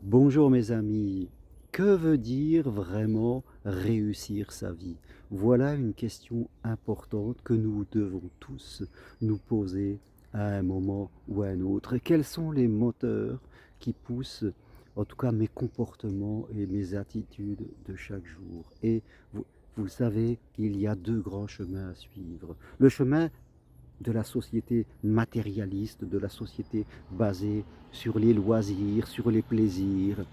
Bonjour mes amis, que veut dire vraiment réussir sa vie? Voilà une question importante que nous devons tous nous poser à un moment ou à un autre. Et quels sont les moteurs qui poussent, en tout cas mes comportements et mes attitudes de chaque jour? Et vous, vous le savez, il y a deux grands chemins à suivre. Le chemin de la société matérialiste, de la société basée sur les loisirs, sur les plaisirs.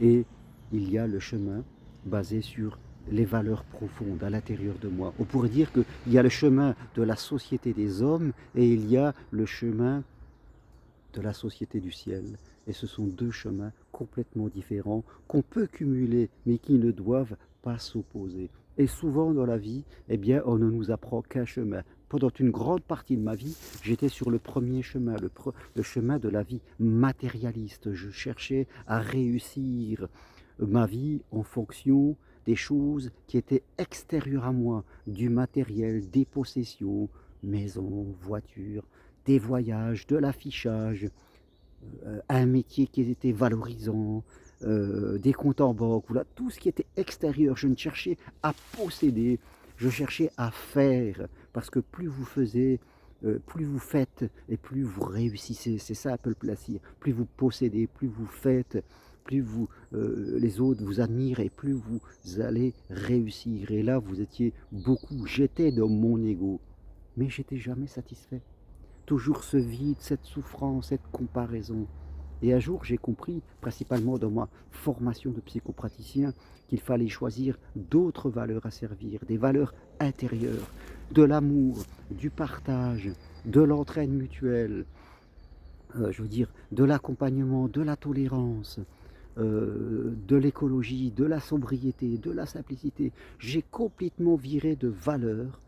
Et il y a le chemin basé sur les valeurs profondes à l'intérieur de moi. On pourrait dire qu'il y a le chemin de la société des hommes et il y a le chemin de la société du ciel. Et ce sont deux chemins complètement différents qu'on peut cumuler, mais qui ne doivent pas s'opposer. Et souvent dans la vie, eh bien, on ne nous apprend qu'un chemin. Pendant une grande partie de ma vie, j'étais sur le premier chemin, le chemin de la vie matérialiste. Je cherchais à réussir ma vie en fonction des choses qui étaient extérieures à moi, du matériel, des possessions, maison, voiture, des voyages, de l'affichage, un métier qui était valorisant, des comptes en banque, voilà, tout ce qui était extérieur. Je ne cherchais à posséder, je cherchais à faire, parce que plus vous faisiez, plus vous faites et plus vous réussissez. C'est ça un peu le plaisir. Plus vous possédez, plus vous faites, plus vous, les autres vous admirent et plus vous allez réussir. Et là, vous étiez beaucoup, j'étais dans mon ego, mais j'étais jamais satisfait. Toujours ce vide, cette souffrance, cette comparaison. Et un jour, j'ai compris, principalement dans ma formation de psychopraticien, qu'il fallait choisir d'autres valeurs à servir, des valeurs intérieures, de l'amour, du partage, de l'entraide mutuelle, je veux dire, de l'accompagnement, de la tolérance, de l'écologie, de la sobriété, de la simplicité. J'ai complètement viré de valeurs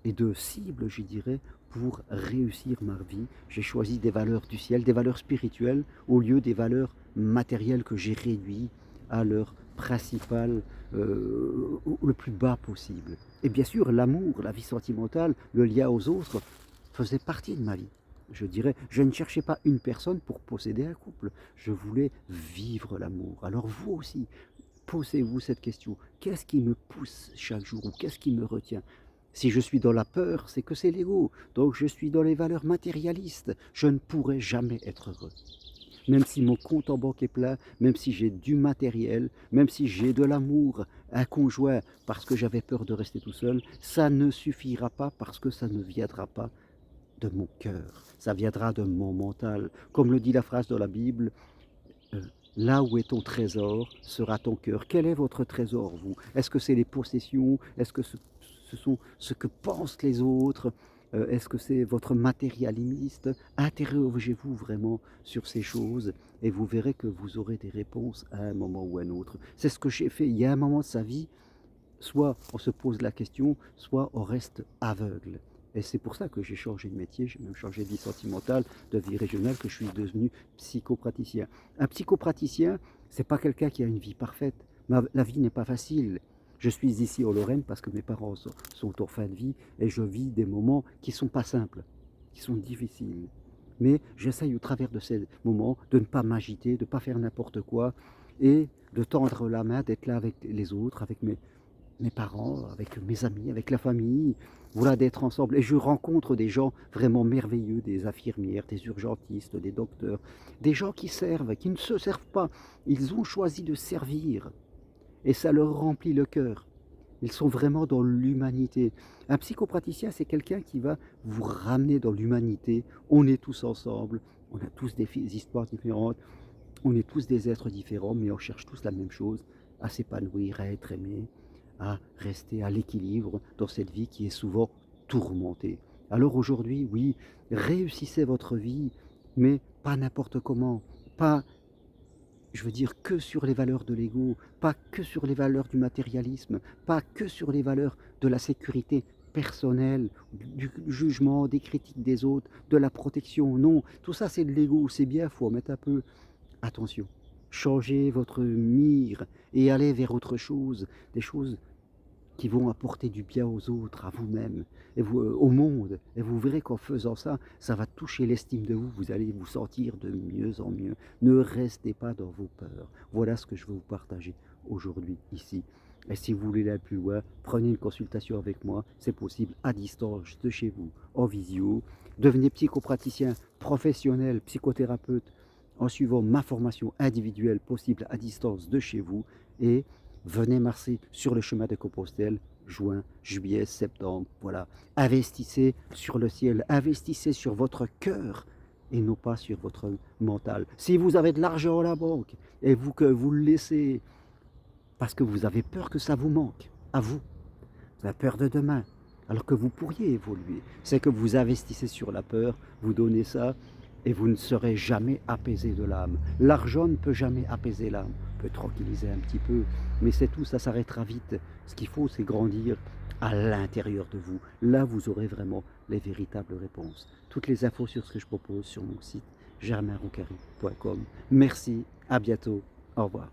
et de cibles, je dirais, pour réussir ma vie. J'ai choisi des valeurs du ciel, des valeurs spirituelles, au lieu des valeurs matérielles que j'ai réduites à leur principal, le plus bas possible. Et bien sûr, l'amour, la vie sentimentale, le lien aux autres faisait partie de ma vie. Je dirais, je ne cherchais pas une personne pour posséder un couple, je voulais vivre l'amour. Alors vous aussi, posez-vous cette question. Qu'est-ce qui me pousse chaque jour ou qu'est-ce qui me retient? Si je suis dans la peur, c'est que c'est l'ego. Donc je suis dans les valeurs matérialistes. Je ne pourrai jamais être heureux. Même si mon compte en banque est plein, même si j'ai du matériel, même si j'ai de l'amour, un conjoint, parce que j'avais peur de rester tout seul, ça ne suffira pas parce que ça ne viendra pas de mon cœur. Ça viendra de mon mental. Comme le dit la phrase dans la Bible, euh, là où est ton trésor sera ton cœur. Quel est votre trésor, vous? Est-ce que c'est les possessions? Est-ce que ce sont ce que pensent les autres? Est-ce que c'est votre matérialiste? Interrogez-vous vraiment sur ces choses et vous verrez que vous aurez des réponses à un moment ou à un autre. C'est ce que j'ai fait. Il y a un moment de sa vie, soit on se pose la question, soit on reste aveugle. Et c'est pour ça que j'ai changé de métier, j'ai même changé de vie sentimentale, de vie régionale, que je suis devenu psychopraticien. Un psychopraticien, c'est pas quelqu'un qui a une vie parfaite. La vie n'est pas facile. Je suis ici en Lorraine parce que mes parents sont en fin de vie et je vis des moments qui sont pas simples, qui sont difficiles. Mais j'essaye au travers de ces moments de ne pas m'agiter, de ne pas faire n'importe quoi et de tendre la main, d'être là avec les autres, avec mes parents, avec mes amis, avec la famille, voilà, d'être ensemble. Et je rencontre des gens vraiment merveilleux, des infirmières, des urgentistes, des docteurs, des gens qui servent, qui ne se servent pas. Ils ont choisi de servir et ça leur remplit le cœur. Ils sont vraiment dans l'humanité. Un psychopraticien, c'est quelqu'un qui va vous ramener dans l'humanité. On est tous ensemble, on a tous des histoires différentes, on est tous des êtres différents, mais on cherche tous la même chose, à s'épanouir, à être aimé, à rester à l'équilibre dans cette vie qui est souvent tourmentée. Alors aujourd'hui, oui, réussissez votre vie, mais pas n'importe comment, pas, je veux dire, que sur les valeurs de l'ego, pas que sur les valeurs du matérialisme, pas que sur les valeurs de la sécurité personnelle, du jugement, des critiques des autres, de la protection. Non, tout ça c'est de l'ego, c'est bien, il faut en mettre un peu. Attention, changez votre mire et allez vers autre chose, des choses qui vont apporter du bien aux autres, à vous-même, et vous, au monde. Et vous verrez qu'en faisant ça, ça va toucher l'estime de vous. Vous allez vous sentir de mieux en mieux. Ne restez pas dans vos peurs. Voilà ce que je veux vous partager aujourd'hui, ici. Et si vous voulez aller plus loin, prenez une consultation avec moi. C'est possible à distance, de chez vous, en visio. Devenez psychopraticien professionnel, psychothérapeute, en suivant ma formation individuelle possible à distance de chez vous. Et venez marcher sur le chemin de Compostelle, juin, juillet, septembre, voilà. Investissez sur le ciel, investissez sur votre cœur et non pas sur votre mental. Si vous avez de l'argent à la banque et que vous le laissez parce que vous avez peur que ça vous manque, à vous, vous avez peur de demain, alors que vous pourriez évoluer, c'est que vous investissez sur la peur, vous donnez ça, et vous ne serez jamais apaisé de l'âme. L'argent ne peut jamais apaiser l'âme, peut tranquilliser un petit peu, mais c'est tout, ça s'arrêtera vite. Ce qu'il faut, c'est grandir à l'intérieur de vous. Là, vous aurez vraiment les véritables réponses. Toutes les infos sur ce que je propose sur mon site germainroncari.com. Merci, à bientôt, au revoir.